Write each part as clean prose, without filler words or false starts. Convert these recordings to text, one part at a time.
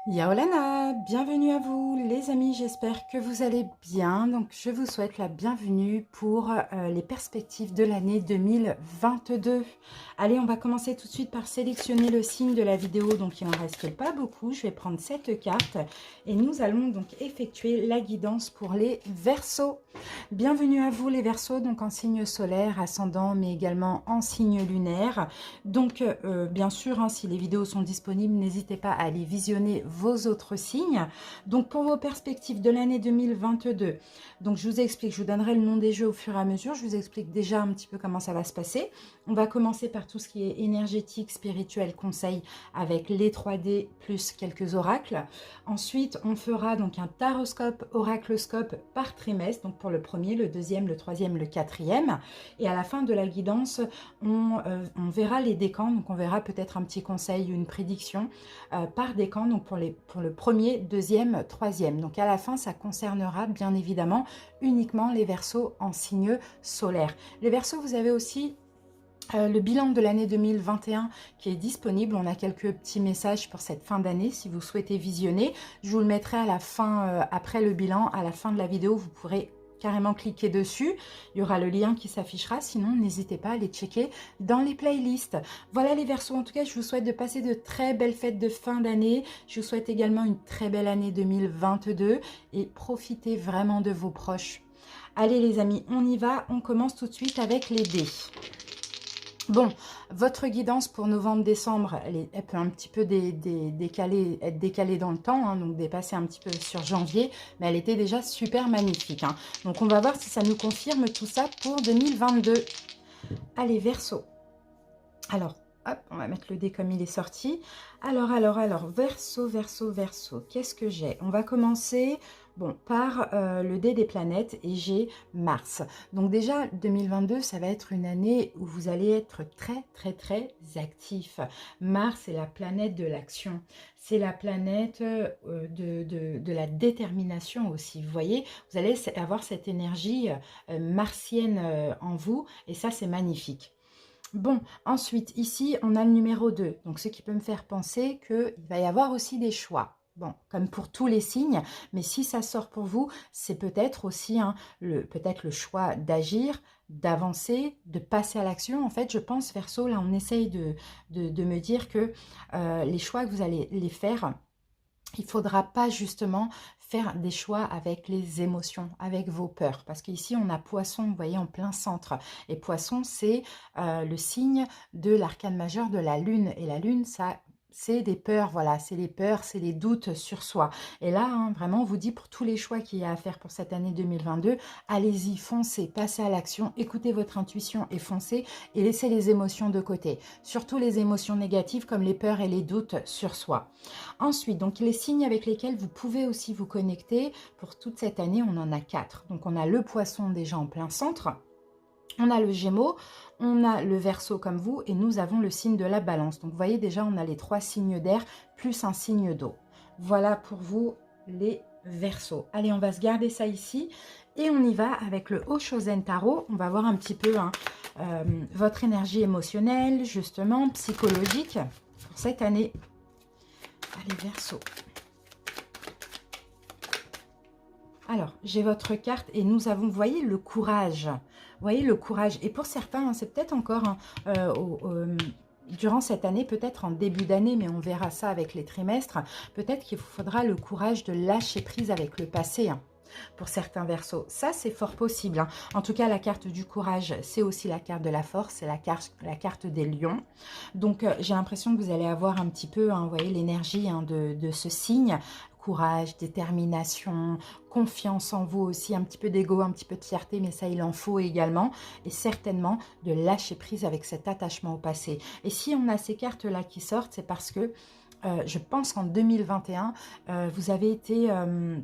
Yaolana, bienvenue à vous les amis, j'espère que vous allez bien. Donc je vous souhaite la bienvenue pour les perspectives de l'année 2022. Allez, on va commencer tout de suite par sélectionner le signe de la vidéo. Donc il n'en reste pas beaucoup, je vais prendre cette carte et nous allons donc effectuer la guidance pour les Verseaux. Bienvenue à vous les Verseaux, donc en signe solaire, ascendant, mais également en signe lunaire. Donc bien sûr, hein, si les vidéos sont disponibles, n'hésitez pas à aller visionner vos autres signes. Donc pour vos perspectives de l'année 2022, donc je vous explique, je vous donnerai le nom des jeux au fur et à mesure, je vous explique déjà un petit peu comment ça va se passer. On va commencer par tout ce qui est énergétique, spirituel, conseil avec les 3D plus quelques oracles. Ensuite, on fera donc un taroscope, oracloscope par trimestre, donc pour le premier, le deuxième, le troisième, le quatrième. Et à la fin de la guidance, on verra les décans, donc on verra peut-être un petit conseil, une prédiction par décan, donc pour le premier, deuxième, troisième. Donc à la fin, ça concernera bien évidemment uniquement les Verseaux en signe solaire. Les Verseaux, vous avez aussi le bilan de l'année 2021 qui est disponible. On a quelques petits messages pour cette fin d'année si vous souhaitez visionner. Je vous le mettrai à la fin, après le bilan, à la fin de la vidéo, vous pourrez carrément cliquer dessus. Il y aura le lien qui s'affichera. Sinon, n'hésitez pas à les checker dans les playlists. Voilà les Verseaux. En tout cas, je vous souhaite de passer de très belles fêtes de fin d'année. Je vous souhaite également une très belle année 2022 et profitez vraiment de vos proches. Allez les amis, on y va. On commence tout de suite avec les dés. Bon, votre guidance pour novembre-décembre, elle peut un petit peu être décalée dans le temps, hein, donc dépasser un petit peu sur janvier, mais elle était déjà super magnifique. Hein. Donc on va voir si ça nous confirme tout ça pour 2022. Allez, Verseau. Alors, hop, on va mettre le dé comme il est sorti. Alors, Verseau, Verseau, Verseau, qu'est-ce que j'ai? On va commencer par le dé des planètes et j'ai Mars. Donc déjà, 2022, ça va être une année où vous allez être très, très, très actif. Mars, c'est la planète de l'action. C'est la planète de la détermination aussi. Vous voyez, vous allez avoir cette énergie martienne en vous et ça, c'est magnifique. Bon, ensuite, ici, on a le numéro 2. Donc, ce qui peut me faire penser qu'il va y avoir aussi des choix. Bon, comme pour tous les signes, mais si ça sort pour vous, c'est peut-être aussi peut-être le choix d'agir, d'avancer, de passer à l'action. En fait, je pense, Verseau, là, on essaye de me dire que les choix que vous allez les faire, il ne faudra pas justement faire des choix avec les émotions, avec vos peurs. Parce qu'ici, on a Poisson, vous voyez, en plein centre. Et Poisson, c'est le signe de l'arcane majeur de la Lune. Et la Lune, ça, c'est des peurs, voilà, c'est les peurs, c'est les doutes sur soi. Et là, hein, vraiment, on vous dit pour tous les choix qu'il y a à faire pour cette année 2022, allez-y, foncez, passez à l'action, écoutez votre intuition et foncez et laissez les émotions de côté. Surtout les émotions négatives comme les peurs et les doutes sur soi. Ensuite, donc les signes avec lesquels vous pouvez aussi vous connecter, pour toute cette année, on en a 4. Donc on a le Poisson déjà en plein centre, on a le Gémeaux, on a le Verseau comme vous, et nous avons le signe de la Balance. Donc vous voyez déjà, on a les 3 signes d'air, plus un signe d'eau. Voilà pour vous les Verseaux. Allez, on va se garder ça ici, et on y va avec le Oshozen Tarot. On va voir un petit peu votre énergie émotionnelle, justement, psychologique, pour cette année. Allez, Verseau. Alors, j'ai votre carte et nous avons, vous voyez, le courage. Vous voyez, le courage. Et pour certains, hein, c'est peut-être encore durant cette année, peut-être en début d'année, mais on verra ça avec les trimestres, peut-être qu'il vous faudra le courage de lâcher prise avec le passé. Hein, pour certains Verseaux. Ça, c'est fort possible. Hein. En tout cas, la carte du courage, c'est aussi la carte de la force, c'est la carte des lions. Donc, j'ai l'impression que vous allez avoir un petit peu, hein, vous voyez, l'énergie hein, de ce signe. Courage, détermination, confiance en vous aussi, un petit peu d'ego, un petit peu de fierté, mais ça, il en faut également. Et certainement de lâcher prise avec cet attachement au passé. Et si on a ces cartes-là qui sortent, c'est parce que je pense qu'en 2021, vous avez été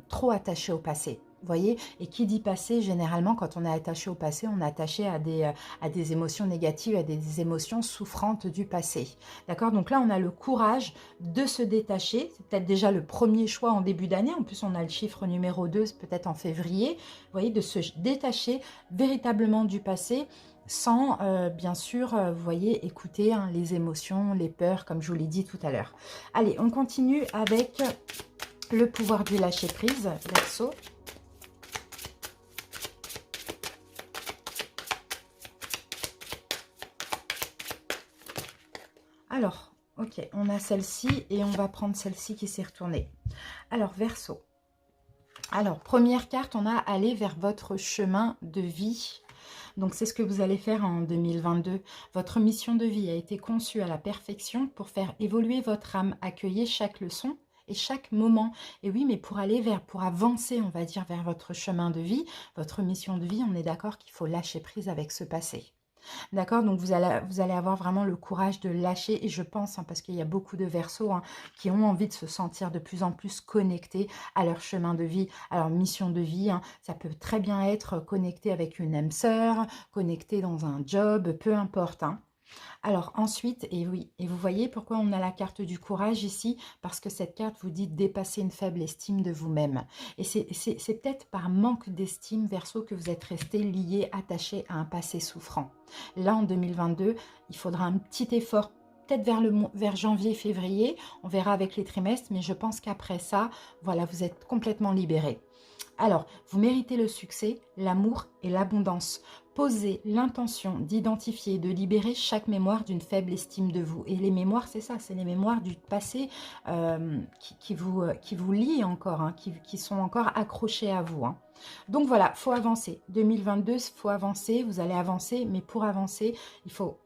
trop attaché au passé. Vous voyez, et qui dit passé, généralement, quand on est attaché au passé, on est attaché à des émotions négatives, à des émotions souffrantes du passé. D'accord? Donc là, on a le courage de se détacher. C'est peut-être déjà le premier choix en début d'année. En plus, on a le chiffre numéro 2, peut-être en février. Vous voyez, de se détacher véritablement du passé sans, bien sûr, vous voyez, écouter hein, les émotions, les peurs, comme je vous l'ai dit tout à l'heure. Allez, on continue avec le pouvoir du lâcher-prise, Verseau. Alors, ok, on a celle-ci et on va prendre celle-ci qui s'est retournée. Alors, Verseau. Alors, première carte, on a aller vers votre chemin de vie. Donc, c'est ce que vous allez faire en 2022. Votre mission de vie a été conçue à la perfection pour faire évoluer votre âme. Accueillez chaque leçon et chaque moment. Et oui, mais pour aller vers, pour avancer, on va dire, vers votre chemin de vie, votre mission de vie, on est d'accord qu'il faut lâcher prise avec ce passé. D'accord, donc vous allez avoir vraiment le courage de lâcher, et je pense, hein, parce qu'il y a beaucoup de Verseaux hein, qui ont envie de se sentir de plus en plus connectés à leur chemin de vie, à leur mission de vie. Hein. Ça peut très bien être connecté avec une âme sœur, connecté dans un job, peu importe. Hein. Alors ensuite, et oui, et vous voyez pourquoi on a la carte du courage ici, parce que cette carte vous dit dépasser une faible estime de vous-même. Et c'est peut-être par manque d'estime, Verseau, que vous êtes resté lié, attaché à un passé souffrant. Là, en 2022, il faudra un petit effort, peut-être vers janvier, février, on verra avec les trimestres, mais je pense qu'après ça, voilà, vous êtes complètement libéré. Alors, vous méritez le succès, l'amour et l'abondance. Posez l'intention d'identifier et de libérer chaque mémoire d'une faible estime de vous. Et les mémoires, c'est ça, c'est les mémoires du passé qui vous lient encore, hein, qui sont encore accrochées à vous. Hein. Donc voilà, il faut avancer. 2022, il faut avancer, vous allez avancer, mais pour avancer, il faut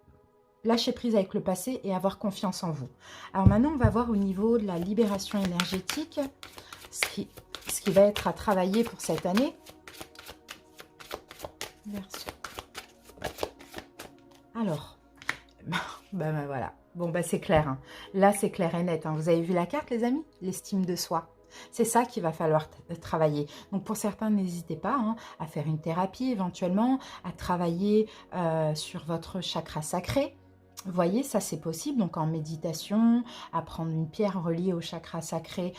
lâcher prise avec le passé et avoir confiance en vous. Alors maintenant, on va voir au niveau de la libération énergétique, ce qui va être à travailler pour cette année. Verseau. Alors, ben voilà. Bon, ben c'est clair. Hein. Là, c'est clair et net. Hein. Vous avez vu la carte, les amis? L'estime de soi. C'est ça qu'il va falloir travailler. Donc, pour certains, n'hésitez pas hein, à faire une thérapie éventuellement, à travailler sur votre chakra sacré. Vous voyez, ça c'est possible, donc en méditation, à prendre une pierre reliée au chakra sacré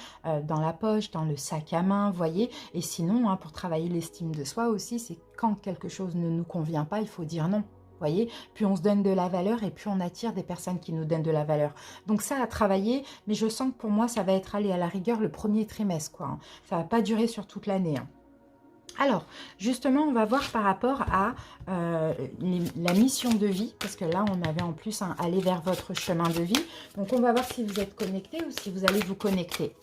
dans la poche, dans le sac à main, vous voyez. Et sinon, hein, pour travailler l'estime de soi aussi, c'est quand quelque chose ne nous convient pas, il faut dire non. Vous voyez, plus on se donne de la valeur et plus on attire des personnes qui nous donnent de la valeur. Donc ça à travailler, mais je sens que pour moi, ça va être aller à la rigueur le premier trimestre, quoi. Hein. Ça ne va pas durer sur toute l'année. Hein. Alors, justement, on va voir par rapport à la mission de vie, parce que là, on avait en plus hein, aller vers votre chemin de vie. Donc, on va voir si vous êtes connecté ou si vous allez vous connecter.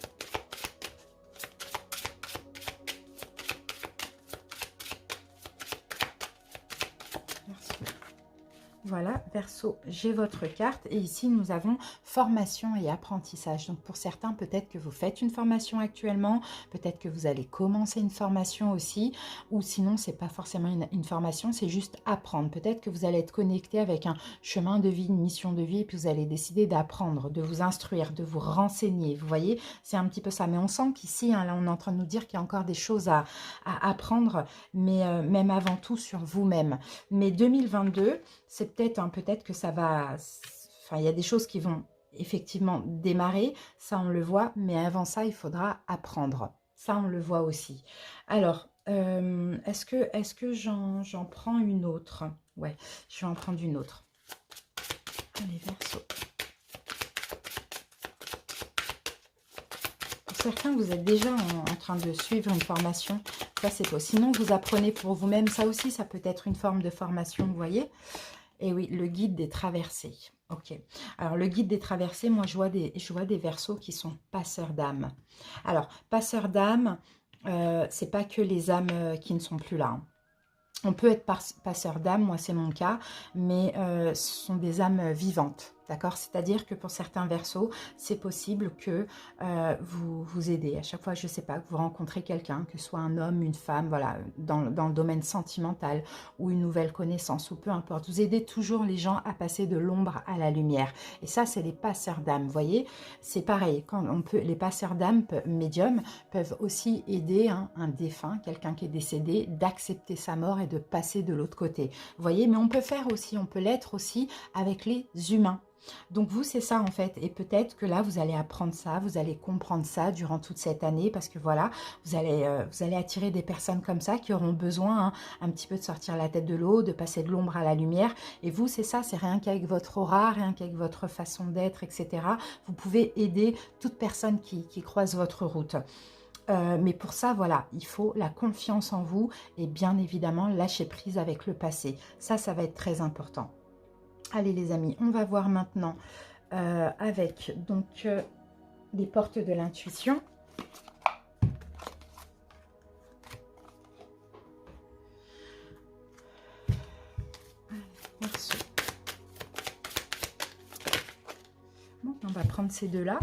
Voilà, Verseau, j'ai votre carte et ici nous avons formation et apprentissage. Donc pour certains, peut-être que vous faites une formation actuellement, peut-être que vous allez commencer une formation aussi, ou sinon c'est pas forcément une formation, c'est juste apprendre. Peut-être que vous allez être connecté avec un chemin de vie, une mission de vie, et puis vous allez décider d'apprendre, de vous instruire, de vous renseigner. Vous voyez, c'est un petit peu ça. Mais on sent qu'ici, hein, là on est en train de nous dire qu'il y a encore des choses à apprendre, mais même avant tout sur vous-même. Mais 2022, c'est peut-être que ça va... Enfin, il y a des choses qui vont effectivement démarrer, ça on le voit, mais avant ça, il faudra apprendre. Ça, on le voit aussi. Alors, est-ce que j'en prends une autre? Ouais, je vais en prendre une autre. Allez, Verseau. Pour certains, vous êtes déjà en train de suivre une formation. Ça, c'est possible. Sinon, vous apprenez pour vous-même. Ça aussi, ça peut être une forme de formation, vous voyez. Et oui, le guide des traversées. Ok. Alors, le guide des traversées, moi, je vois des Verseaux qui sont passeurs d'âme. Alors, passeurs d'âme, c'est pas que les âmes qui ne sont plus là. Hein. On peut être passeur d'âme, moi, c'est mon cas, mais ce sont des âmes vivantes. D'accord? C'est-à-dire que pour certains Verseaux, c'est possible que vous aidez. À chaque fois, je ne sais pas, que vous rencontrez quelqu'un, que ce soit un homme, une femme, voilà, dans le domaine sentimental ou une nouvelle connaissance ou peu importe. Vous aidez toujours les gens à passer de l'ombre à la lumière. Et ça, c'est les passeurs d'âme. Vous voyez, c'est pareil. Quand les passeurs d'âme, médiums, peuvent aussi aider hein, un défunt, quelqu'un qui est décédé, d'accepter sa mort et de passer de l'autre côté. Vous voyez, mais on peut l'être aussi avec les humains. Donc vous, c'est ça en fait. Et peut-être que là, vous allez apprendre ça, vous allez comprendre ça durant toute cette année parce que voilà, vous allez attirer des personnes comme ça qui auront besoin un petit peu de sortir la tête de l'eau, de passer de l'ombre à la lumière. Et vous, c'est ça, c'est rien qu'avec votre aura, rien qu'avec votre façon d'être, etc. Vous pouvez aider toute personne qui croise votre route. Mais pour ça, voilà, il faut la confiance en vous et bien évidemment lâcher prise avec le passé. Ça va être très important. Allez les amis, on va voir maintenant avec donc les portes de l'intuition. Bon, on va prendre ces deux-là.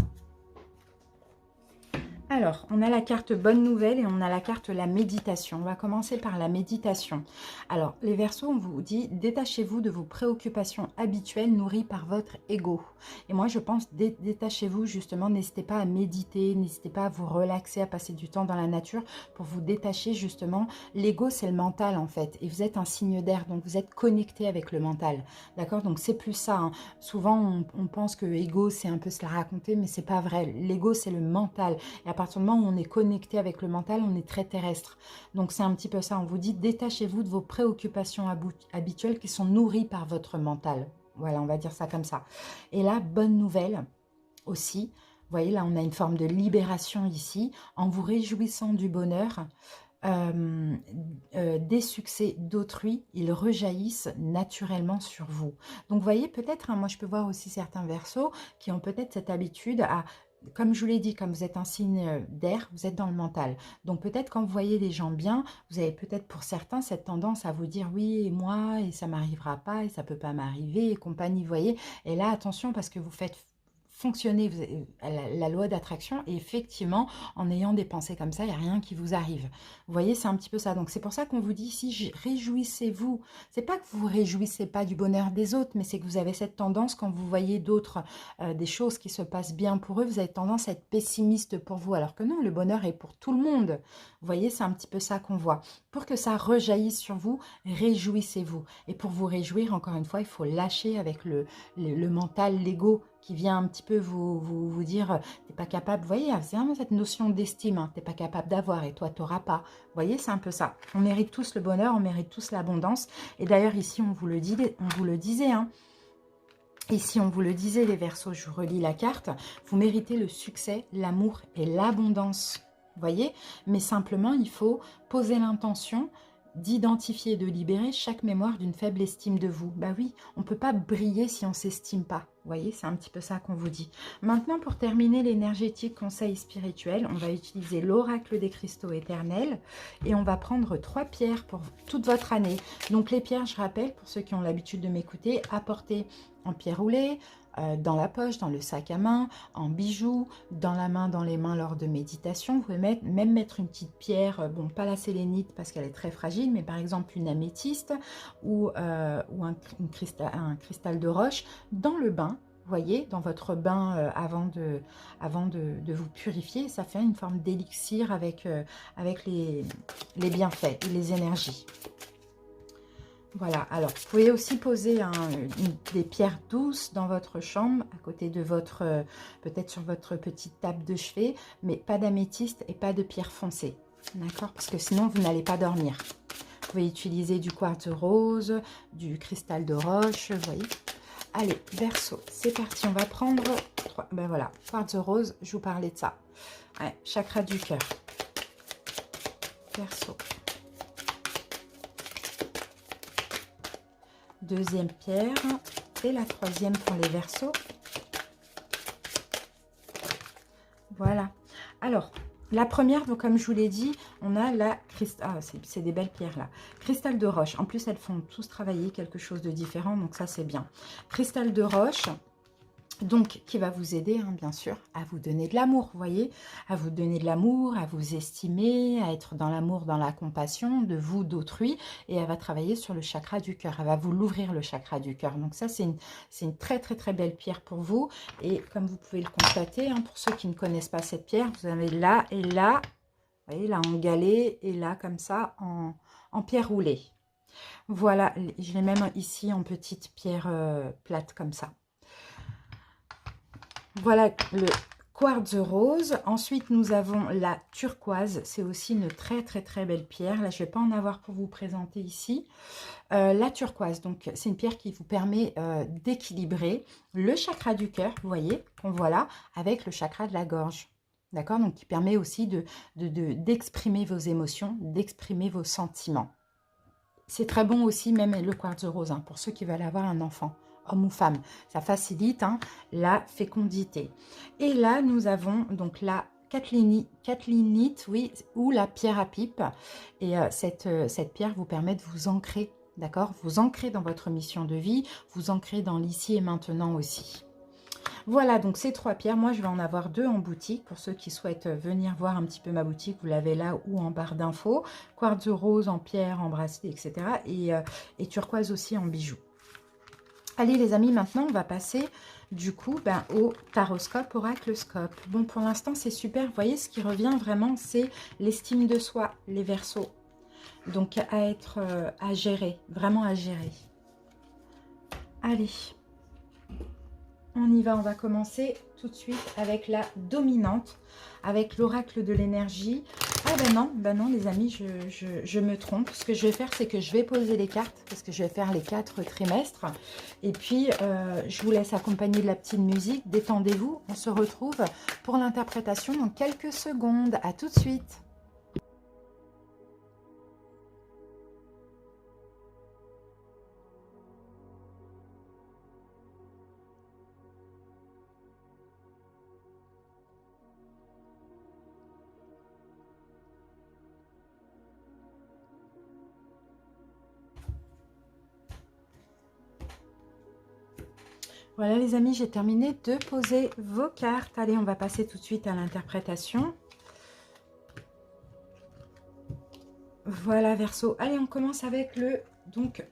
Alors, on a la carte bonne nouvelle et on a la carte la méditation. On va commencer par la méditation. Alors, les Verseaux, on vous dit, détachez-vous de vos préoccupations habituelles nourries par votre ego. Et moi, je pense, détachez-vous justement, n'hésitez pas à méditer, n'hésitez pas à vous relaxer, à passer du temps dans la nature pour vous détacher justement. L'ego, c'est le mental en fait. Et vous êtes un signe d'air, donc vous êtes connecté avec le mental. D'accord? Donc, c'est plus ça. Hein. Souvent, on pense que ego, c'est un peu se la raconter, mais c'est pas vrai. L'ego, c'est le mental. Et à partir du moment où on est connecté avec le mental, on est très terrestre. Donc c'est un petit peu ça, on vous dit détachez-vous de vos préoccupations habituelles qui sont nourries par votre mental. Voilà, on va dire ça comme ça. Et là, bonne nouvelle aussi, vous voyez là on a une forme de libération ici, en vous réjouissant du bonheur, des succès d'autrui, ils rejaillissent naturellement sur vous. Donc vous voyez peut-être, hein, moi je peux voir aussi certains Verseaux qui ont peut-être cette habitude à, comme je vous l'ai dit, comme vous êtes un signe d'air, vous êtes dans le mental. Donc peut-être quand vous voyez les gens bien, vous avez peut-être pour certains cette tendance à vous dire oui, et moi, et ça m'arrivera pas, et ça peut pas m'arriver, et compagnie, vous voyez. Et là, attention, parce que vous faites fonctionner la loi d'attraction, et effectivement, en ayant des pensées comme ça, il n'y a rien qui vous arrive. Vous voyez, c'est un petit peu ça. Donc c'est pour ça qu'on vous dit ici, réjouissez-vous. C'est pas que vous vous réjouissez pas du bonheur des autres, mais c'est que vous avez cette tendance, quand vous voyez d'autres, des choses qui se passent bien pour eux, vous avez tendance à être pessimiste pour vous, alors que non, le bonheur est pour tout le monde. Vous voyez, c'est un petit peu ça qu'on voit. Pour que ça rejaillisse sur vous, réjouissez-vous. Et pour vous réjouir, encore une fois, il faut lâcher avec le mental, l'ego, qui vient un petit peu vous dire, t'es pas capable, vous voyez, c'est vraiment cette notion d'estime, hein, t'es pas capable d'avoir et toi t'auras pas. Vous voyez, c'est un peu ça. On mérite tous le bonheur, on mérite tous l'abondance. Et d'ailleurs ici, on vous le disait, hein. Ici, on vous le disait, les Verseaux, je vous relis la carte, vous méritez le succès, l'amour et l'abondance. Vous voyez, mais simplement, il faut poser l'intention d'identifier et de libérer chaque mémoire d'une faible estime de vous. Bah oui, on ne peut pas briller si on ne s'estime pas. Vous voyez, c'est un petit peu ça qu'on vous dit. Maintenant, pour terminer l'énergétique conseil spirituel, on va utiliser l'oracle des cristaux éternels et on va prendre 3 pierres pour toute votre année. Donc les pierres, je rappelle, pour ceux qui ont l'habitude de m'écouter, apportez en pierre roulée, dans la poche, dans le sac à main, en bijoux, dans la main, dans les mains lors de méditation. Vous pouvez même mettre une petite pierre, bon pas la sélénite parce qu'elle est très fragile, mais par exemple une améthyste ou un cristal de roche dans le bain. Vous voyez, dans votre bain avant de vous purifier, ça fait une forme d'élixir avec les bienfaits et les énergies. Voilà, alors vous pouvez aussi poser des pierres douces dans votre chambre, à côté de votre, peut-être sur votre petite table de chevet, mais pas d'améthyste et pas de pierre foncée, d'accord? Parce que sinon vous n'allez pas dormir. Vous pouvez utiliser du quartz rose, du cristal de roche, vous voyez. Allez, Verseau, c'est parti, on va prendre 3, ben voilà, quartz rose, je vous parlais de ça. Ouais, chakra du cœur. Verseau. Deuxième pierre et la troisième pour les Verseaux. Voilà. Alors, la première, donc comme je vous l'ai dit, on a la cristal. Ah, c'est des belles pierres là. Cristal de roche. En plus, elles font tous travailler quelque chose de différent, donc ça c'est bien. Cristal de roche. Donc, qui va vous aider, hein, bien sûr, à vous donner de l'amour, vous voyez, à vous donner de l'amour, à vous estimer, à être dans l'amour, dans la compassion de vous, d'autrui, et elle va travailler sur le chakra du cœur, elle va vous l'ouvrir le chakra du cœur. Donc ça, c'est une très très très belle pierre pour vous, et comme vous pouvez le constater, hein, pour ceux qui ne connaissent pas cette pierre, vous avez là et là, vous voyez, là en galet, et là comme ça en pierre roulée. Voilà, je l'ai même ici en petite pierre plate comme ça. Voilà le quartz rose. Ensuite, nous avons la turquoise. C'est aussi une très très très belle pierre. Là, je ne vais pas en avoir pour vous présenter ici. La turquoise, donc c'est une pierre qui vous permet d'équilibrer le chakra du cœur, vous voyez, qu'on voit là, avec le chakra de la gorge. D'accord? Donc qui permet aussi d'exprimer vos émotions, d'exprimer vos sentiments. C'est très bon aussi, même le quartz rose, hein, pour ceux qui veulent avoir un enfant, homme ou femme. Ça facilite la fécondité. Et là, nous avons donc la catlinite, oui, ou la pierre à pipe. Et cette pierre vous permet de vous ancrer, d'accord? Vous ancrer dans votre mission de vie, vous ancrer dans l'ici et maintenant aussi. Voilà, donc ces 3 pierres, moi je vais en avoir 2 en boutique pour ceux qui souhaitent venir voir un petit peu ma boutique, vous l'avez là ou en barre d'infos. Quartz rose en pierre, en bracelet, etc. Et turquoise aussi en bijoux. Allez les amis, maintenant on va passer du coup au taroscope, oraclescope. Bon, pour l'instant c'est super, vous voyez, ce qui revient vraiment c'est l'estime de soi, les Verseaux. Donc à gérer, vraiment à gérer. Allez. On y va, on va commencer tout de suite avec la dominante, avec l'oracle de l'énergie. Ah ben non les amis, je me trompe. Ce que je vais faire, c'est que je vais poser les cartes, parce que je vais faire les 4 trimestres. Et puis, je vous laisse accompagner de la petite musique. Détendez-vous, on se retrouve pour l'interprétation dans quelques secondes. À tout de suite. Voilà les amis, j'ai terminé de poser vos cartes. Allez, on va passer tout de suite à l'interprétation. Voilà Verseau. Allez, on commence avec le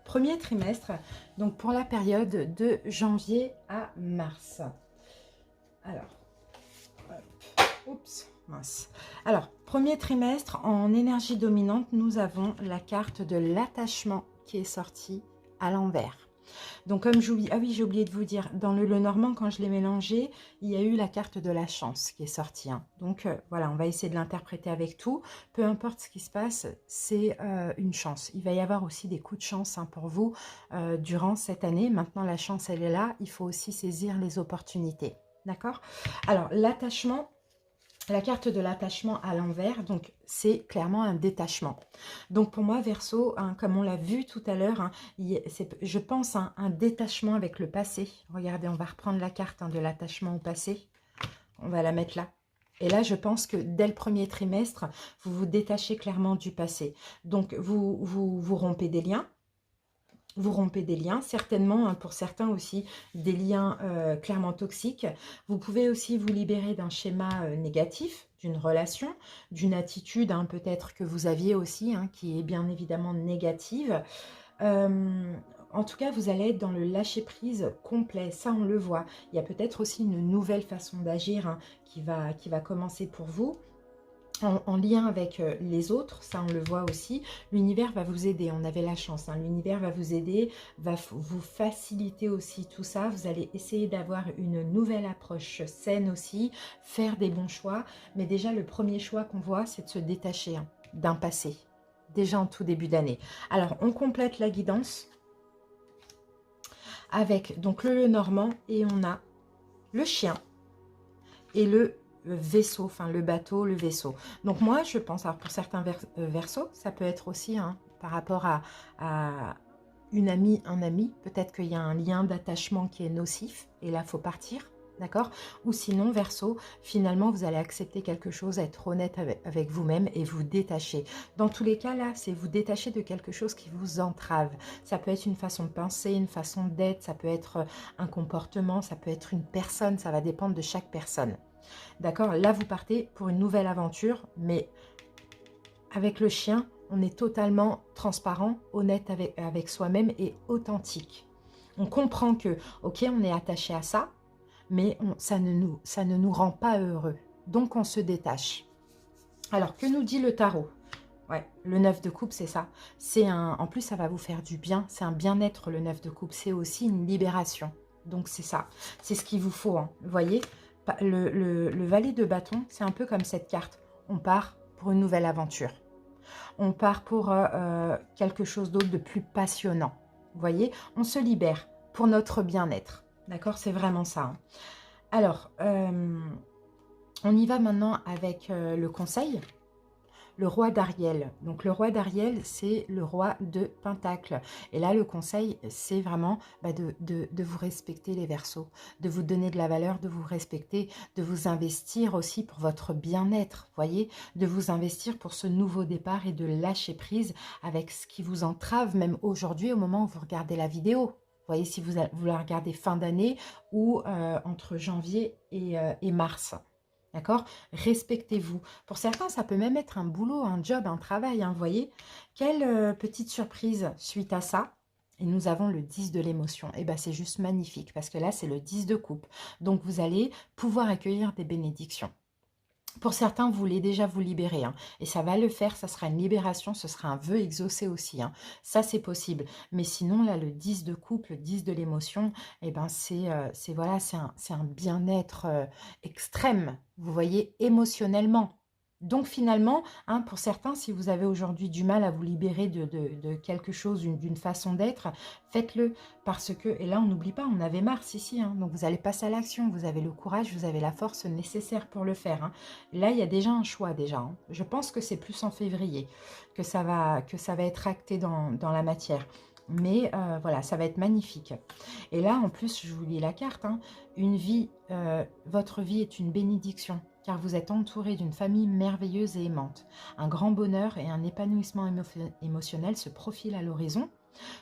premier trimestre, donc pour la période de janvier à mars. Alors, oups, mince. Alors, premier trimestre en énergie dominante, nous avons la carte de l'attachement qui est sortie à l'envers. Donc comme j'oublie, ah oui, j'ai oublié de vous dire, dans le Normand, quand je l'ai mélangé, il y a eu la carte de la chance qui est sortie. Donc voilà, on va essayer de l'interpréter avec tout. Peu importe ce qui se passe, c'est une chance. Il va y avoir aussi des coups de chance pour vous durant cette année. Maintenant, la chance, elle est là. Il faut aussi saisir les opportunités. D'accord? Alors, l'attachement... La carte de l'attachement à l'envers, donc c'est clairement un détachement. Donc pour moi, Verseau, comme on l'a vu tout à l'heure, je pense un détachement avec le passé. Regardez, on va reprendre la carte de l'attachement au passé. On va la mettre là. Et là, je pense que dès le premier trimestre, vous vous détachez clairement du passé. Donc vous rompez des liens. Vous rompez des liens, certainement, pour certains aussi, des liens clairement toxiques. Vous pouvez aussi vous libérer d'un schéma négatif, d'une relation, d'une attitude peut-être que vous aviez aussi, qui est bien évidemment négative. En tout cas, vous allez être dans le lâcher-prise complet, ça on le voit. Il y a peut-être aussi une nouvelle façon d'agir qui va commencer pour vous. En lien avec les autres, ça on le voit aussi, l'univers va vous aider, on avait la chance, l'univers va vous aider, va vous faciliter aussi tout ça, vous allez essayer d'avoir une nouvelle approche saine aussi, faire des bons choix, mais déjà le premier choix qu'on voit, c'est de se détacher d'un passé, déjà en tout début d'année. Alors on complète la guidance avec donc le Normand et on a le chien et le vaisseau, enfin le bateau, le vaisseau. Donc moi je pense, alors pour certains Verseaux, ça peut être aussi par rapport à une amie, un ami, peut-être qu'il y a un lien d'attachement qui est nocif et là il faut partir, d'accord? Ou sinon Verseau, finalement vous allez accepter quelque chose, être honnête avec vous-même et vous détacher. Dans tous les cas là, c'est vous détacher de quelque chose qui vous entrave. Ça peut être une façon de penser, une façon d'être, ça peut être un comportement, ça peut être une personne, ça va dépendre de chaque personne. D'accord, là vous partez pour une nouvelle aventure, mais avec le chien, on est totalement transparent, honnête avec soi-même et authentique. On comprend que, ok, on est attaché à ça, mais ça ne nous rend pas heureux. Donc on se détache. Alors, que nous dit le tarot? Ouais, le 9 de coupe, c'est ça. En plus, ça va vous faire du bien. C'est un bien-être, le 9 de coupe. C'est aussi une libération. Donc c'est ça. C'est ce qu'il vous faut. Vous voyez, Le valet de bâton, c'est un peu comme cette carte. On part pour une nouvelle aventure. On part pour quelque chose d'autre de plus passionnant. Vous voyez, on se libère pour notre bien-être. D'accord, c'est vraiment ça. Hein. Alors, on y va maintenant avec le conseil. Le roi d'Ariel. Donc le roi d'Ariel, c'est le roi de Pentacle. Et là, le conseil, c'est vraiment de vous respecter les Verseaux, de vous donner de la valeur, de vous respecter, de vous investir aussi pour votre bien-être, voyez, de vous investir pour ce nouveau départ et de lâcher prise avec ce qui vous entrave, même aujourd'hui, au moment où vous regardez la vidéo. Vous voyez, si vous la regardez fin d'année ou entre janvier et mars. D'accord? Respectez-vous. Pour certains, ça peut même être un boulot, un job, un travail. Hein, vous voyez? Quelle petite surprise suite à ça. Et nous avons le 10 de l'émotion. Et bien, c'est juste magnifique parce que là, c'est le 10 de coupe. Donc, vous allez pouvoir accueillir des bénédictions. Pour certains, vous voulez déjà vous libérer. Hein, et ça va le faire, ça sera une libération, ce sera un vœu exaucé aussi. Hein, ça, c'est possible. Mais sinon, là, le 10 de couple, le 10 de l'émotion, eh ben, voilà, c'est un bien-être extrême, vous voyez, émotionnellement. Donc finalement, hein, pour certains, si vous avez aujourd'hui du mal à vous libérer de quelque chose, d'une façon d'être, faites-le. Parce que, et là on n'oublie pas, on avait Mars ici, hein, donc vous allez passer à l'action, vous avez le courage, vous avez la force nécessaire pour le faire. Hein. Là, il y a déjà un choix déjà. Hein. Je pense que c'est plus en février que ça va être acté dans la matière. Mais voilà, ça va être magnifique. Et là, en plus, je vous lis la carte, hein, votre vie est une bénédiction, car vous êtes entouré d'une famille merveilleuse et aimante. Un grand bonheur et un épanouissement émotionnel se profilent à l'horizon.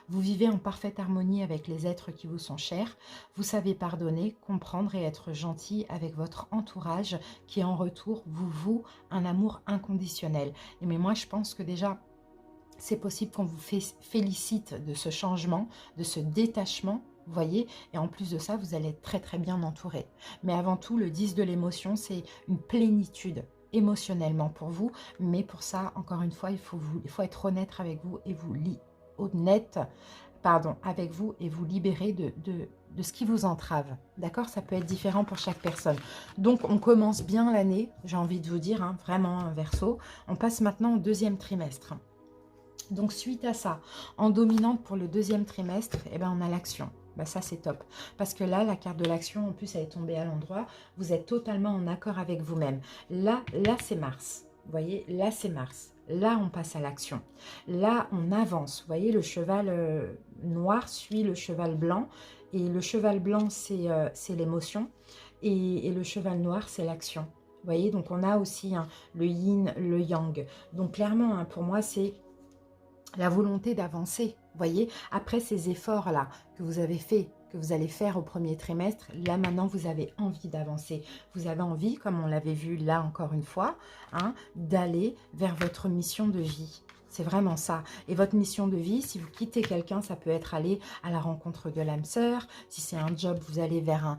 Vous vivez en parfaite harmonie avec les êtres qui vous sont chers. Vous savez pardonner, comprendre et être gentil avec votre entourage qui en retour vous voue un amour inconditionnel. Et mais moi, je pense que déjà, c'est possible qu'on vous félicite de ce changement, de ce détachement, vous voyez, et en plus de ça, vous allez être très très bien entouré. Mais avant tout, le 10 de l'émotion, c'est une plénitude émotionnellement pour vous, mais pour ça, encore une fois, il faut être honnête avec vous et avec vous et vous libérer de ce qui vous entrave. D'accord? Ça peut être différent pour chaque personne. Donc, on commence bien l'année, j'ai envie de vous dire, hein, vraiment, Verseau. On passe maintenant au deuxième trimestre. Donc, suite à ça, en dominante pour le deuxième trimestre, eh ben, on a l'action. Ben, ça, c'est top. Parce que là, la carte de l'action, en plus, elle est tombée à l'endroit. Vous êtes totalement en accord avec vous-même. Là c'est Mars. Vous voyez, là, c'est Mars. Là, on passe à l'action. Là, on avance. Vous voyez, le cheval noir suit le cheval blanc. Et le cheval blanc, c'est l'émotion. Et le cheval noir, c'est l'action. Vous voyez, donc on a aussi hein, le yin, le yang. Donc, clairement, hein, pour moi, c'est la volonté d'avancer, voyez, après ces efforts-là que vous avez fait, que vous allez faire au premier trimestre, là maintenant vous avez envie d'avancer. Vous avez envie, comme on l'avait vu là encore une fois, hein, d'aller vers votre mission de vie. C'est vraiment ça. Et votre mission de vie, si vous quittez quelqu'un, ça peut être aller à la rencontre de l'âme sœur. Si c'est un job, vous allez vers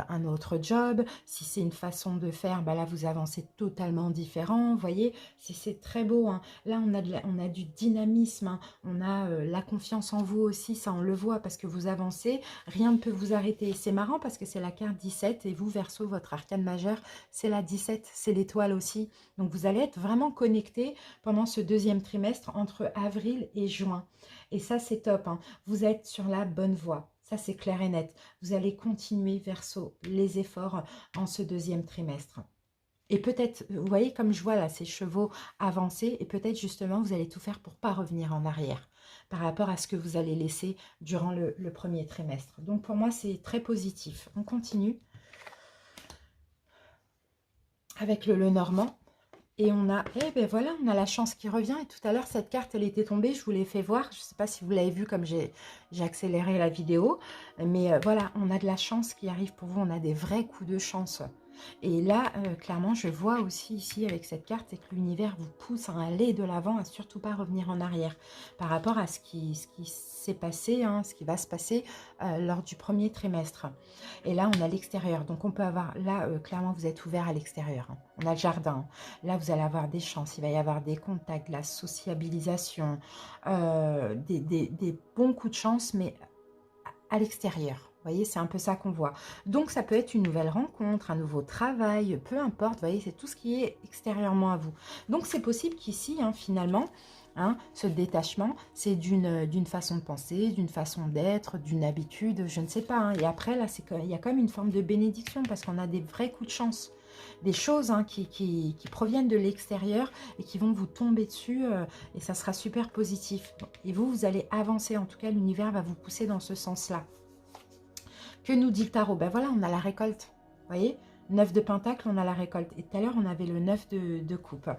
un autre job. Si c'est une façon de faire, bah là, vous avancez totalement différent. Vous voyez, c'est très beau. Hein. Là, on a du dynamisme. Hein. On a la confiance en vous aussi. Ça, on le voit parce que vous avancez. Rien ne peut vous arrêter. C'est marrant parce que c'est la carte 17. Et vous, Verseau, votre arcane majeur, c'est la 17. C'est l'étoile aussi. Donc, vous allez être vraiment connecté pendant ce deuxième trimestre entre avril et juin. Et ça, c'est top. Hein. Vous êtes sur la bonne voie. Ça, c'est clair et net. Vous allez continuer, Verseau, les efforts en ce deuxième trimestre. Et peut-être, vous voyez, comme je vois là, ces chevaux avancer, et peut-être justement, vous allez tout faire pour ne pas revenir en arrière par rapport à ce que vous allez laisser durant le premier trimestre. Donc, pour moi, c'est très positif. On continue avec le Lenormand. Et on a, eh ben voilà, on a la chance qui revient. Et tout à l'heure, cette carte, elle était tombée. Je vous l'ai fait voir. Je ne sais pas si vous l'avez vu comme j'ai accéléré la vidéo. Mais voilà, on a de la chance qui arrive pour vous. On a des vrais coups de chance. Et là, clairement, je vois aussi ici avec cette carte, c'est que l'univers vous pousse à aller de l'avant, à surtout pas revenir en arrière par rapport à ce qui s'est passé, hein, ce qui va se passer lors du premier trimestre. Et là, on a l'extérieur. Donc, on peut avoir, là, clairement, vous êtes ouvert à l'extérieur. Hein. On a le jardin. Là, vous allez avoir des chances. Il va y avoir des contacts, de la sociabilisation, des bons coups de chance, mais à l'extérieur. voyez, c'est un peu ça qu'on voit. Donc, ça peut être une nouvelle rencontre, un nouveau travail, peu importe. Vous voyez, c'est tout ce qui est extérieurement à vous. Donc, c'est possible qu'ici, hein, finalement, hein, ce détachement, c'est d'une façon de penser, d'une façon d'être, d'une habitude, je ne sais pas. Hein. Et après, là, il y a comme une forme de bénédiction parce qu'on a des vrais coups de chance. Des choses hein, qui proviennent de l'extérieur et qui vont vous tomber dessus et ça sera super positif. Et vous allez avancer. En tout cas, l'univers va vous pousser dans ce sens-là. Que nous dit le tarot? Ben voilà, on a la récolte. Vous voyez, 9 de pentacle, on a la récolte. Et tout à l'heure, on avait le 9 de coupe.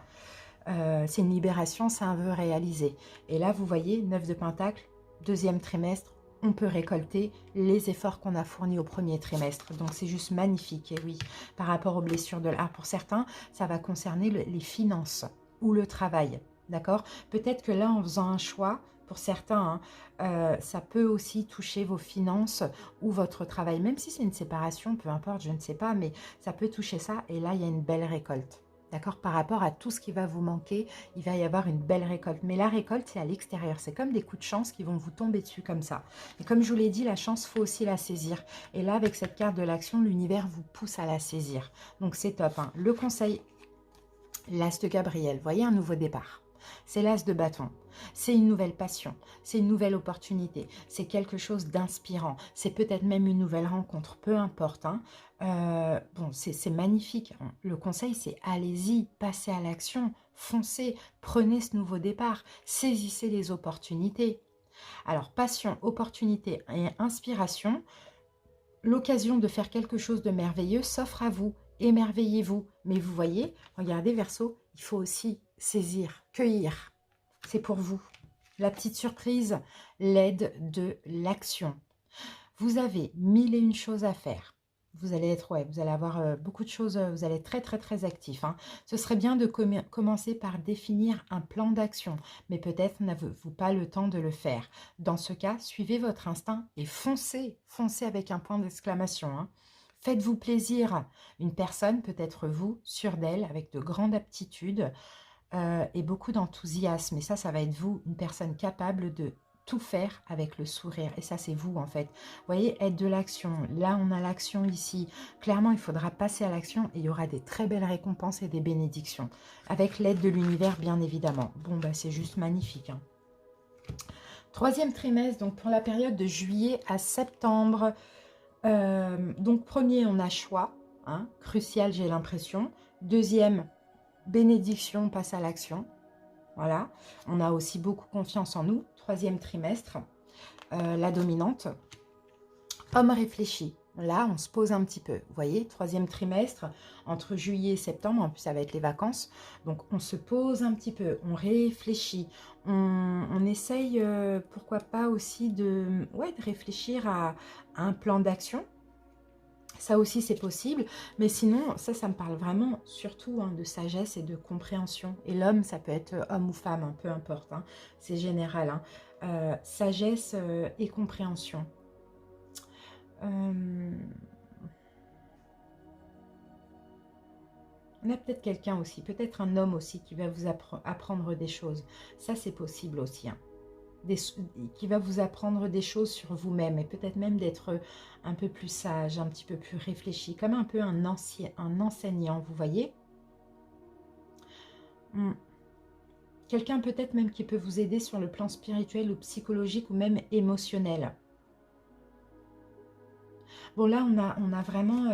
C'est une libération, c'est un vœu réalisé. Et là, vous voyez, 9 de pentacle, deuxième trimestre, on peut récolter les efforts qu'on a fournis au premier trimestre. Donc, c'est juste magnifique. Et oui, par rapport aux blessures de l'art, pour certains, ça va concerner les finances ou le travail. D'accord? Peut-être que là, en faisant un choix, pour certains, hein, ça peut aussi toucher vos finances ou votre travail. Même si c'est une séparation, peu importe, je ne sais pas, mais ça peut toucher ça. Et là, il y a une belle récolte. D'accord? Par rapport à tout ce qui va vous manquer, il va y avoir une belle récolte. Mais la récolte, c'est à l'extérieur. C'est comme des coups de chance qui vont vous tomber dessus comme ça. Et comme je vous l'ai dit, la chance, il faut aussi la saisir. Et là, avec cette carte de l'action, l'univers vous pousse à la saisir. Donc, c'est top. Hein. Le conseil, l'as de Gabriel. Voyez, un nouveau départ. C'est l'as de bâton. C'est une nouvelle passion, c'est une nouvelle opportunité, c'est quelque chose d'inspirant, c'est peut-être même une nouvelle rencontre, peu importe. Hein. Bon, c'est magnifique. Le conseil, c'est allez-y, passez à l'action, foncez, prenez ce nouveau départ, saisissez les opportunités. Alors, passion, opportunité et inspiration, l'occasion de faire quelque chose de merveilleux s'offre à vous. Émerveillez-vous. Mais vous voyez, regardez Verseau, il faut aussi saisir, cueillir. C'est pour vous. La petite surprise, l'aide de l'action. Vous avez 1001 choses à faire. Vous allez être, ouais, vous allez avoir beaucoup de choses, vous allez être très très très actif. Hein. Ce serait bien de commencer par définir un plan d'action, mais peut-être n'avez-vous pas le temps de le faire. Dans ce cas, suivez votre instinct et foncez, foncez avec un point d'exclamation. Hein. Faites-vous plaisir. Une personne peut être vous, sûre d'elle, avec de grandes aptitudes, et beaucoup d'enthousiasme. Et ça va être vous, une personne capable de tout faire avec le sourire. Et ça, c'est vous, en fait. Vous voyez, aide de l'action. Là, on a l'action ici. Clairement, il faudra passer à l'action et il y aura des très belles récompenses et des bénédictions. Avec l'aide de l'univers, bien évidemment. Bon, bah, c'est juste magnifique. Hein. Troisième trimestre, donc pour la période de juillet à septembre. Donc, premier, on a choix. Hein, crucial, j'ai l'impression. Deuxième, bénédiction, passe à l'action. Voilà. On a aussi beaucoup confiance en nous. Troisième trimestre. La dominante. Homme réfléchi. Là, on se pose un petit peu. Vous voyez, troisième trimestre, entre juillet et septembre, en plus ça va être les vacances. Donc, on se pose un petit peu, on réfléchit. On essaye, pourquoi pas aussi de réfléchir à un plan d'action. Ça aussi, c'est possible. Mais sinon, ça me parle vraiment surtout hein, de sagesse et de compréhension. Et l'homme, ça peut être homme ou femme, hein, peu importe. Hein, c'est général. Hein. Sagesse et compréhension. On a peut-être quelqu'un aussi, peut-être un homme aussi qui va vous apprendre des choses. Ça, c'est possible aussi. Hein. Qui va vous apprendre des choses sur vous-même et peut-être même d'être un peu plus sage, un petit peu plus réfléchi, comme un peu un enseignant, vous voyez. Quelqu'un peut-être même qui peut vous aider sur le plan spirituel ou psychologique ou même émotionnel. Bon, là, on a vraiment...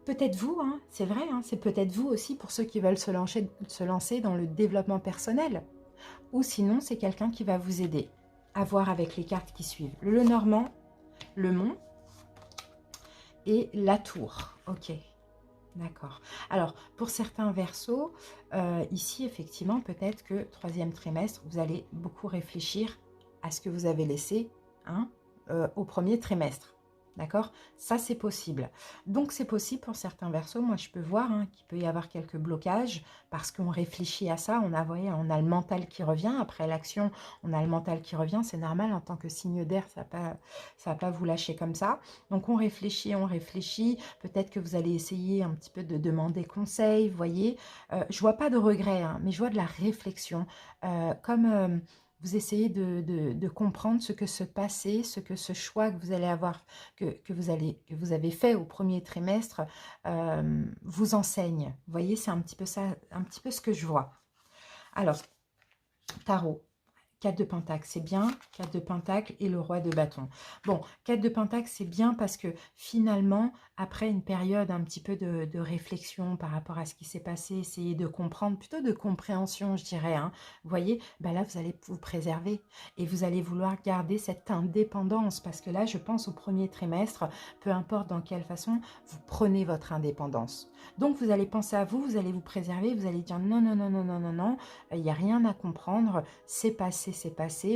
peut-être vous, hein, c'est vrai, hein, c'est peut-être vous aussi pour ceux qui veulent se lancer dans le développement personnel. Ou sinon, c'est quelqu'un qui va vous aider à voir avec les cartes qui suivent. Le Normand, le Mont et la Tour. Ok, d'accord. Alors, pour certains Verseaux, ici, effectivement, peut-être que troisième trimestre, vous allez beaucoup réfléchir à ce que vous avez laissé hein, au premier trimestre. D'accord? Ça, c'est possible. Donc, c'est possible pour certains Verseaux. Moi, je peux voir hein, qu'il peut y avoir quelques blocages parce qu'on réfléchit à ça. On a le mental qui revient. Après l'action, on a le mental qui revient. C'est normal. En tant que signe d'air, ça va pas vous lâcher comme ça. Donc, on réfléchit, on réfléchit. Peut-être que vous allez essayer un petit peu de demander conseil. Vous voyez, je vois pas de regret, hein, mais je vois de la réflexion. Comme Vous essayez de comprendre ce que ce passé, ce que ce choix que vous allez avoir, que vous avez fait au premier trimestre, vous enseigne. Vous voyez, c'est un petit peu ça, un petit peu ce que je vois. Alors, tarot. 4 de Pentacle, c'est bien. 4 de Pentacle et le Roi de Bâton. Bon, 4 de Pentacle, c'est bien parce que finalement, après une période un petit peu de réflexion par rapport à ce qui s'est passé, essayer de comprendre, plutôt de compréhension, je dirais. Hein, vous voyez, ben là, vous allez vous préserver et vous allez vouloir garder cette indépendance parce que là, je pense au premier trimestre, peu importe dans quelle façon, vous prenez votre indépendance. Donc, vous allez penser à vous, vous allez vous préserver, vous allez dire non, non, non, non, non, non, non, il n'y a rien à comprendre, c'est passé,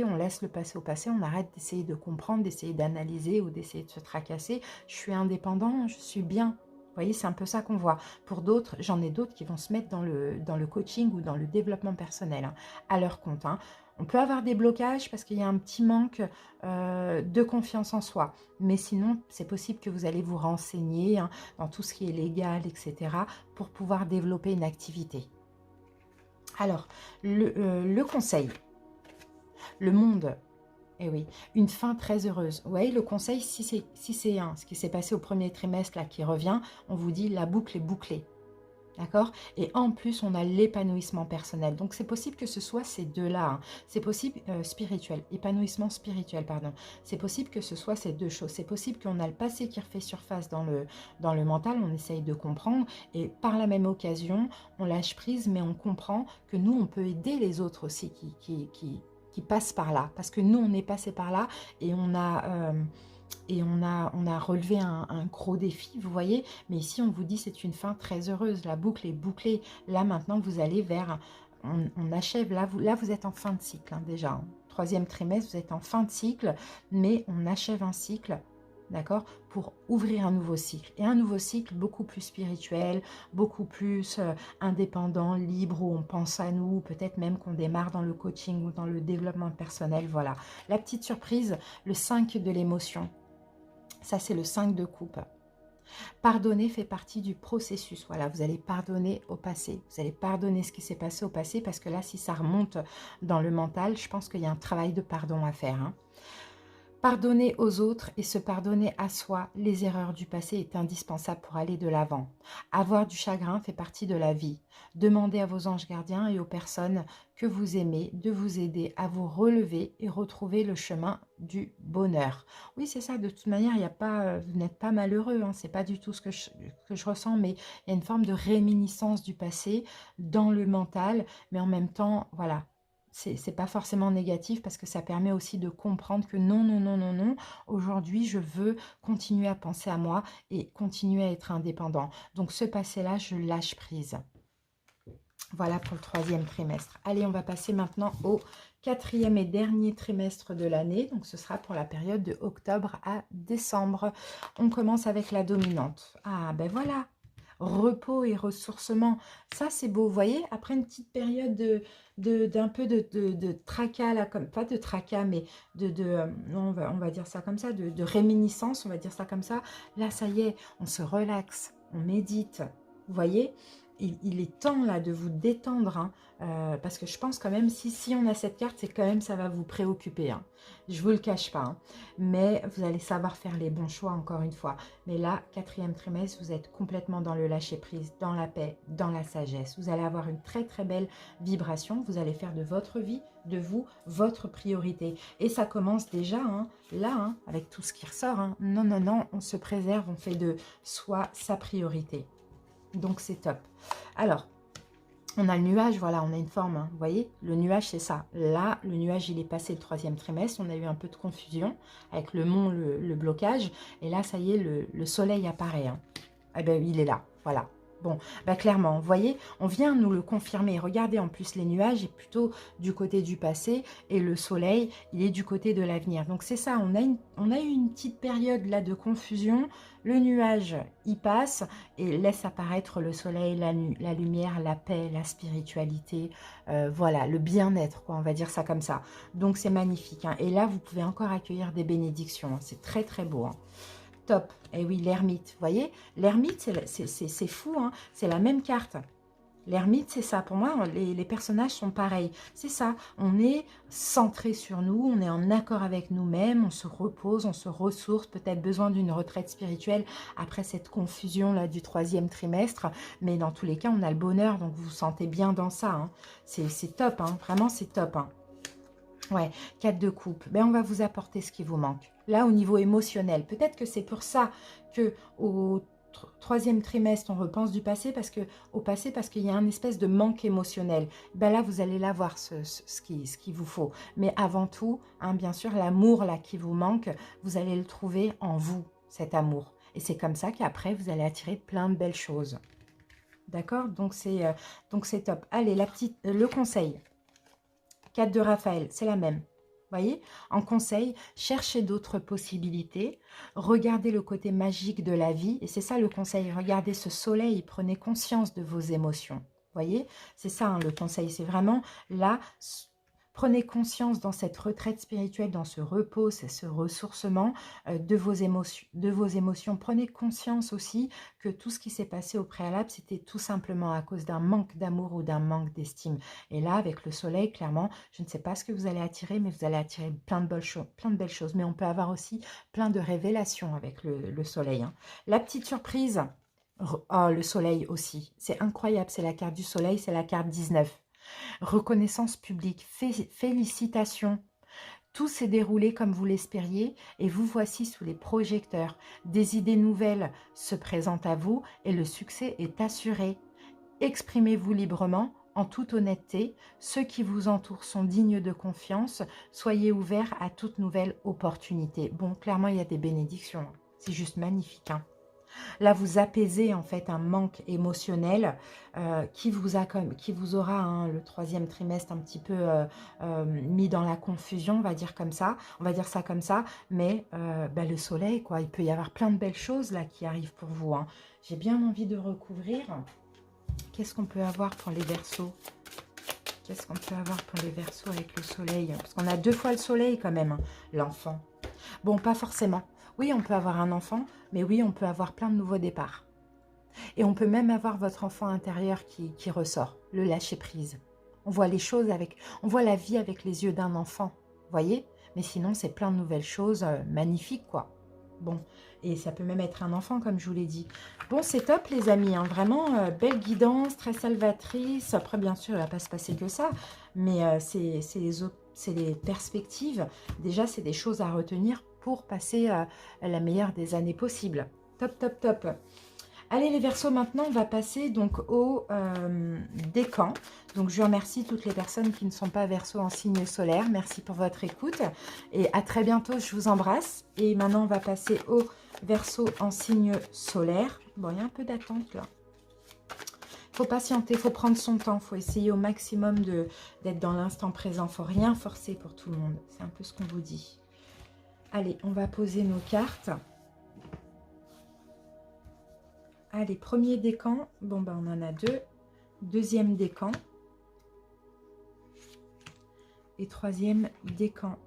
on laisse le passé au passé, on arrête d'essayer de comprendre, d'essayer d'analyser ou d'essayer de se tracasser. Je suis indépendant, je suis bien. Vous voyez, c'est un peu ça qu'on voit. Pour d'autres, j'en ai d'autres qui vont se mettre dans le coaching ou dans le développement personnel, hein, à leur compte. Hein. On peut avoir des blocages parce qu'il y a un petit manque de confiance en soi. Mais sinon, c'est possible que vous allez vous renseigner hein, dans tout ce qui est légal, etc. pour pouvoir développer une activité. Alors, le conseil, le monde, eh oui, une fin très heureuse. Vous voyez, le conseil, si c'est ce qui s'est passé au premier trimestre là qui revient, on vous dit la boucle est bouclée. D'accord? Et en plus, on a l'épanouissement personnel. Donc, c'est possible que ce soit ces deux-là. Hein. C'est possible, spirituel, épanouissement spirituel, pardon. C'est possible que ce soit ces deux choses. C'est possible qu'on a le passé qui refait surface dans le mental. On essaye de comprendre. Et par la même occasion, on lâche prise, mais on comprend que nous, on peut aider les autres aussi qui passent par là. Parce que nous, on est passé par là et on a... on a relevé un gros défi, vous voyez. Mais ici, on vous dit c'est une fin très heureuse. La boucle est bouclée. Là, maintenant, vous allez vers... On achève. Là, vous êtes en fin de cycle, hein, déjà. Hein. Troisième trimestre, vous êtes en fin de cycle. Mais on achève un cycle, d'accord, pour ouvrir un nouveau cycle. Et un nouveau cycle beaucoup plus spirituel, beaucoup plus indépendant, libre, où on pense à nous. Peut-être même qu'on démarre dans le coaching ou dans le développement personnel. Voilà. La petite surprise, le 5 de l'émotion. Ça, c'est le 5 de coupe. Pardonner fait partie du processus. Voilà, vous allez pardonner au passé. Vous allez pardonner ce qui s'est passé au passé parce que là, si ça remonte dans le mental, je pense qu'il y a un travail de pardon à faire. Hein. Pardonner aux autres et se pardonner à soi les erreurs du passé est indispensable pour aller de l'avant. Avoir du chagrin fait partie de la vie. Demandez à vos anges gardiens et aux personnes que vous aimez de vous aider à vous relever et retrouver le chemin du bonheur. Oui, c'est ça, de toute manière, il y a pas, vous n'êtes pas malheureux, hein, c'est pas du tout ce que je ressens, mais il y a une forme de réminiscence du passé dans le mental, mais en même temps, voilà, c'est pas forcément négatif parce que ça permet aussi de comprendre que non, non, non, non, non, aujourd'hui, je veux continuer à penser à moi et continuer à être indépendant. Donc, ce passé-là, je lâche prise. Voilà pour le troisième trimestre. Allez, on va passer maintenant au quatrième et dernier trimestre de l'année. Donc, ce sera pour la période de octobre à décembre. On commence avec la dominante. Ah, ben voilà, repos et ressourcement. Ça, c'est beau. Vous voyez, après une petite période d'un peu de tracas, là, comme, pas de tracas, mais non, on va dire ça comme ça, de réminiscence, on va dire ça comme ça. Là, ça y est, on se relaxe, on médite. Vous voyez, il est temps là de vous détendre, hein, parce que je pense quand même, si on a cette carte, c'est quand même ça va vous préoccuper. Hein. Je ne vous le cache pas, hein, mais vous allez savoir faire les bons choix encore une fois. Mais là, quatrième trimestre, vous êtes complètement dans le lâcher-prise, dans la paix, dans la sagesse. Vous allez avoir une très très belle vibration. Vous allez faire de votre vie, de vous, votre priorité. Et ça commence déjà, hein, là, hein, avec tout ce qui ressort. Hein. Non, non, non, on se préserve, on fait de soi sa priorité. Donc, c'est top. Alors, on a le nuage, voilà, on a une forme, hein, vous voyez, le nuage, c'est ça. Là, le nuage, il est passé le troisième trimestre, on a eu un peu de confusion avec le mont, le blocage, et là, ça y est, le soleil apparaît. Hein. Eh bien, il est là, voilà. Bon, bah clairement, vous voyez, on vient nous le confirmer. Regardez, en plus, les nuages est plutôt du côté du passé et le soleil, il est du côté de l'avenir. Donc, c'est ça, on a eu une petite période là de confusion. Le nuage, il passe et laisse apparaître le soleil, la lumière, la paix, la spiritualité, voilà, le bien-être, quoi, on va dire ça comme ça. Donc, c'est magnifique. Hein. Et là, vous pouvez encore accueillir des bénédictions. Hein. C'est très, très beau. Hein. Top. Et oui, l'ermite, vous voyez, l'ermite, c'est fou, hein, c'est la même carte. L'ermite, c'est ça. Pour moi, les personnages sont pareils. C'est ça. On est centré sur nous, on est en accord avec nous-mêmes, on se repose, on se ressource, peut-être besoin d'une retraite spirituelle après cette confusion-là du 3e trimestre. Mais dans tous les cas, on a le bonheur, donc vous vous sentez bien dans ça. Hein. C'est top, hein. Vraiment, c'est top. Hein. Ouais, 4 de coupe. Ben, on va vous apporter ce qui vous manque. Là, au niveau émotionnel, peut-être que c'est pour ça que au 3e trimestre, on repense du passé au passé parce qu'il y a un espèce de manque émotionnel. Ben là, vous allez l'avoir, ce qu'il vous faut. Mais avant tout, hein, bien sûr, l'amour là qui vous manque, vous allez le trouver en vous, cet amour. Et c'est comme ça qu'après, vous allez attirer plein de belles choses. D'accord? Donc, c'est top. Allez, le conseil. 4 de Raphaël, c'est la même. Voyez, en conseil, cherchez d'autres possibilités, regardez le côté magique de la vie, et c'est ça le conseil, regardez ce soleil, prenez conscience de vos émotions. Voyez, c'est ça hein, le conseil, c'est vraiment là, prenez conscience dans cette retraite spirituelle, dans ce repos, ce ressourcement de vos émotions. Prenez conscience aussi que tout ce qui s'est passé au préalable, c'était tout simplement à cause d'un manque d'amour ou d'un manque d'estime. Et là, avec le soleil, clairement, je ne sais pas ce que vous allez attirer, mais vous allez attirer plein de belles choses. Mais on peut avoir aussi plein de révélations avec le soleil. Hein. La petite surprise, oh, le soleil aussi. C'est incroyable, c'est la carte du soleil, c'est la carte 19. Reconnaissance publique, félicitations. Tout s'est déroulé comme vous l'espériez et vous voici sous les projecteurs. Des idées nouvelles se présentent à vous et le succès est assuré. Exprimez-vous librement, en toute honnêteté. Ceux qui vous entourent sont dignes de confiance. Soyez ouverts à toute nouvelle opportunité. Bon, clairement, il y a des bénédictions. C'est juste magnifique, hein. Là, vous apaisez en fait un manque émotionnel qui vous aura hein, le 3e trimestre un petit peu mis dans la confusion, on va dire ça comme ça. Mais le soleil, quoi, il peut y avoir plein de belles choses là qui arrivent pour vous. Hein. J'ai bien envie de recouvrir. Qu'est-ce qu'on peut avoir pour les Verseaux? Qu'est-ce qu'on peut avoir pour les Verseaux avec le soleil? Parce qu'on a 2 fois le soleil quand même, hein, l'enfant. Bon, pas forcément. Oui, on peut avoir un enfant, mais oui, on peut avoir plein de nouveaux départs. Et on peut même avoir votre enfant intérieur qui ressort, le lâcher-prise. On voit les choses on voit la vie avec les yeux d'un enfant, voyez? Mais sinon, c'est plein de nouvelles choses magnifiques, quoi. Bon, et ça peut même être un enfant, comme je vous l'ai dit. Bon, c'est top, les amis, hein, vraiment, belle guidance, très salvatrice. Après, bien sûr, il ne va pas se passer que ça, mais c'est les perspectives. Déjà, c'est des choses à retenir pour passer la meilleure des années possibles. Top, top, top. Allez les Verseaux, maintenant on va passer donc au décan. Donc je remercie toutes les personnes qui ne sont pas Verseaux en signe solaire. Merci pour votre écoute et à très bientôt, je vous embrasse. Et maintenant on va passer au Verseaux en signe solaire. Bon, il y a un peu d'attente là. Il faut patienter, il faut prendre son temps, il faut essayer au maximum d'être dans l'instant présent. Il ne faut rien forcer pour tout le monde. C'est un peu ce qu'on vous dit. Allez, on va poser nos cartes. Allez, premier décan. Bon, ben, on en a 2. Deuxième décan. Et 3e décan.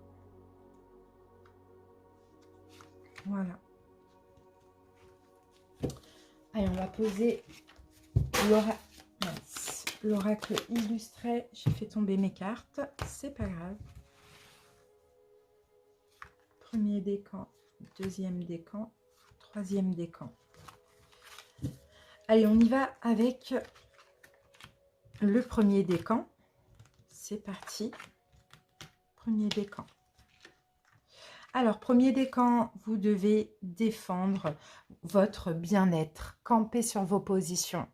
Voilà. Allez, on va poser l'oracle illustré. J'ai fait tomber mes cartes. C'est pas grave. Premier décan. Deuxième décan. 3e décan. Allez, on y va avec le premier décan. C'est parti. Premier décan. Alors, premier décan, vous devez défendre votre bien-être, camper sur vos positions.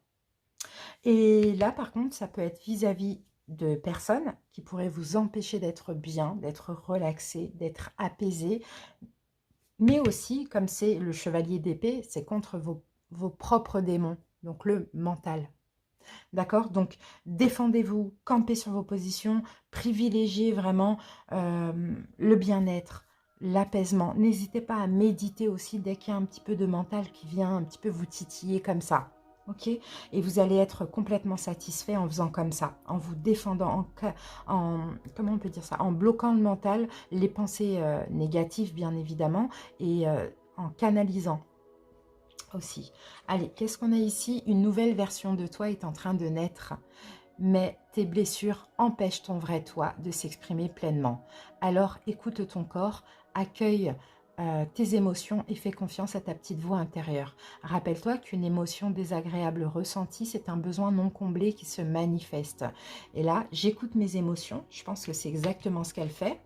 Et là, par contre, ça peut être vis-à-vis de personnes qui pourraient vous empêcher d'être bien, d'être relaxé, d'être apaisé. Mais aussi, comme c'est le chevalier d'épée, c'est contre vos propres démons, donc le mental. D'accord? Donc, défendez-vous, campez sur vos positions, privilégiez vraiment le bien-être, l'apaisement. N'hésitez pas à méditer aussi dès qu'il y a un petit peu de mental qui vient un petit peu vous titiller comme ça. Ok? Et vous allez être complètement satisfait en faisant comme ça, en vous défendant, comment on peut dire ça? En bloquant le mental, les pensées négatives bien évidemment, et en canalisant. aussi. Allez, qu'est-ce qu'on a ici? Une nouvelle version de toi est en train de naître. Mais tes blessures empêchent ton vrai toi de s'exprimer pleinement. Alors écoute ton corps, accueille tes émotions et fais confiance à ta petite voix intérieure. Rappelle-toi qu'une émotion désagréable ressentie, c'est un besoin non comblé qui se manifeste. Et là, j'écoute mes émotions, je pense que c'est exactement ce qu'elle fait.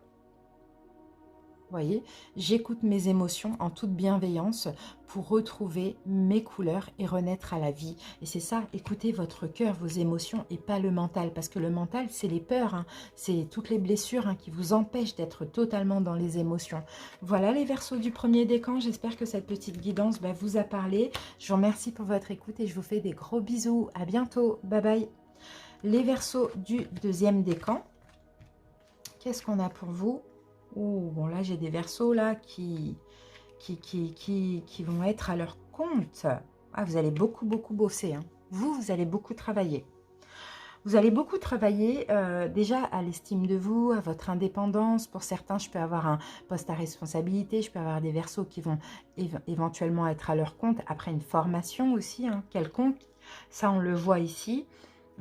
Vous voyez, j'écoute mes émotions en toute bienveillance pour retrouver mes couleurs et renaître à la vie. Et c'est ça, écoutez votre cœur, vos émotions et pas le mental. Parce que le mental, c'est les peurs, hein, c'est toutes les blessures hein, qui vous empêchent d'être totalement dans les émotions. Voilà les Verseaux du premier décan. J'espère que cette petite guidance vous a parlé. Je vous remercie pour votre écoute et je vous fais des gros bisous. À bientôt. Bye bye. Les Verseaux du deuxième décan. Qu'est-ce qu'on a pour vous? Oh, bon là j'ai des Verseaux là qui vont être à leur compte. Ah, vous allez beaucoup bosser. Hein. Vous allez beaucoup travailler. Vous allez beaucoup travailler déjà à l'estime de vous, à votre indépendance. Pour certains, je peux avoir un poste à responsabilité. Je peux avoir des Verseaux qui vont éventuellement être à leur compte. Après une formation aussi, hein, quelconque. Ça, on le voit ici.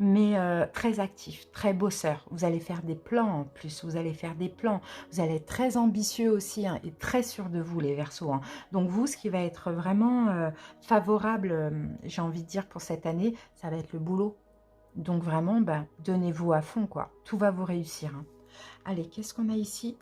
Mais très actif, très bosseur. Vous allez faire des plans en plus, vous allez faire des plans. Vous allez être très ambitieux aussi hein, et très sûr de vous les Verseaux. Hein. Donc vous, ce qui va être vraiment favorable, j'ai envie de dire pour cette année, ça va être le boulot. Donc vraiment, donnez-vous à fond quoi. Tout va vous réussir. Hein. Allez, qu'est-ce qu'on a ici ?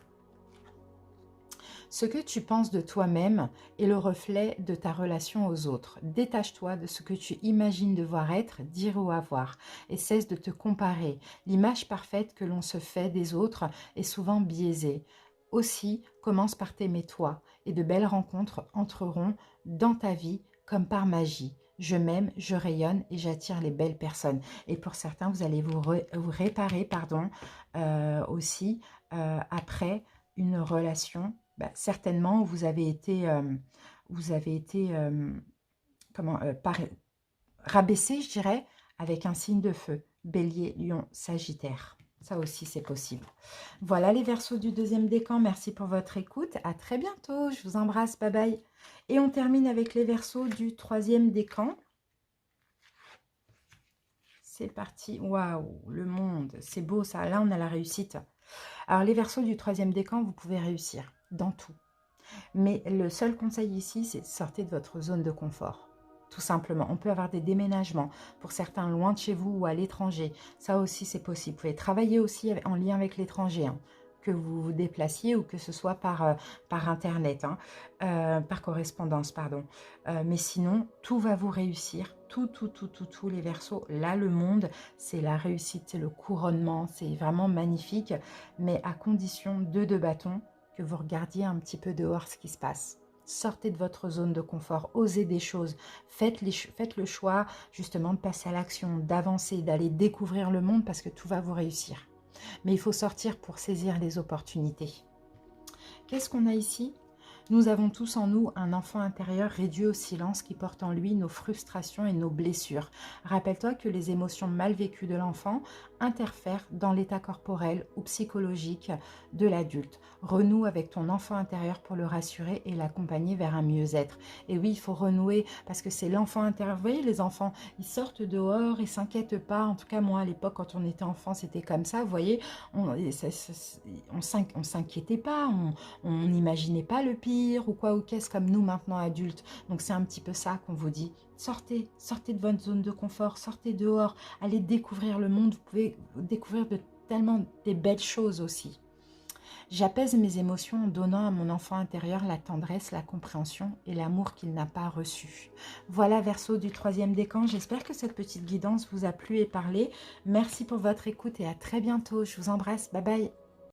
Ce que tu penses de toi-même est le reflet de ta relation aux autres. Détache-toi de ce que tu imagines devoir être, dire ou avoir, et cesse de te comparer. L'image parfaite que l'on se fait des autres est souvent biaisée. Aussi, commence par t'aimer toi, et de belles rencontres entreront dans ta vie comme par magie. Je m'aime, je rayonne et j'attire les belles personnes. Et pour certains, vous allez vous réparer aussi après une relation certainement, vous avez été rabaissé, je dirais, avec un signe de feu. Bélier, Lion, Sagittaire. Ça aussi, c'est possible. Voilà les Verseaux du deuxième décan. Merci pour votre écoute. À très bientôt. Je vous embrasse. Bye bye. Et on termine avec les Verseaux du troisième décan. C'est parti. Waouh, le monde. C'est beau ça. Là, on a la réussite. Alors, les Verseaux du troisième décan, vous pouvez réussir dans tout. Mais le seul conseil ici, c'est sortez de votre zone de confort. Tout simplement. On peut avoir des déménagements, pour certains loin de chez vous ou à l'étranger. Ça aussi, c'est possible. Vous pouvez travailler aussi en lien avec l'étranger, hein, que vous vous déplaciez ou que ce soit par Internet, hein, par correspondance, pardon. Mais sinon, tout va vous réussir. Tout, les Verseaux. Là, le monde, c'est la réussite, c'est le couronnement. C'est vraiment magnifique, mais à condition de bâtons, que vous regardiez un petit peu dehors ce qui se passe. Sortez de votre zone de confort, osez des choses, faites le choix justement de passer à l'action, d'avancer, d'aller découvrir le monde parce que tout va vous réussir. Mais il faut sortir pour saisir les opportunités. Qu'est-ce qu'on a ici ? Nous avons tous en nous un enfant intérieur réduit au silence qui porte en lui nos frustrations et nos blessures. Rappelle-toi que les émotions mal vécues de l'enfant interfèrent dans l'état corporel ou psychologique de l'adulte. Renoue avec ton enfant intérieur pour le rassurer et l'accompagner vers un mieux-être. Et oui, il faut renouer parce que c'est l'enfant intérieur. Vous voyez, les enfants, ils sortent dehors, ils ne s'inquiètent pas. En tout cas, moi, à l'époque, quand on était enfant, c'était comme ça. Vous voyez, on s'inquiétait pas, on n'imaginait pas le pire ou quoi ou qu'est-ce comme nous maintenant adultes. Donc c'est un petit peu ça qu'on vous dit. Sortez de votre zone de confort, sortez dehors, allez découvrir le monde. Vous pouvez découvrir tellement des belles choses aussi. J'apaise mes émotions en donnant à mon enfant intérieur la tendresse, la compréhension et l'amour qu'il n'a pas reçu. Voilà Verseau du troisième décan. J'espère que cette petite guidance vous a plu et parlé. Merci pour votre écoute et à très bientôt. Je vous embrasse. Bye bye.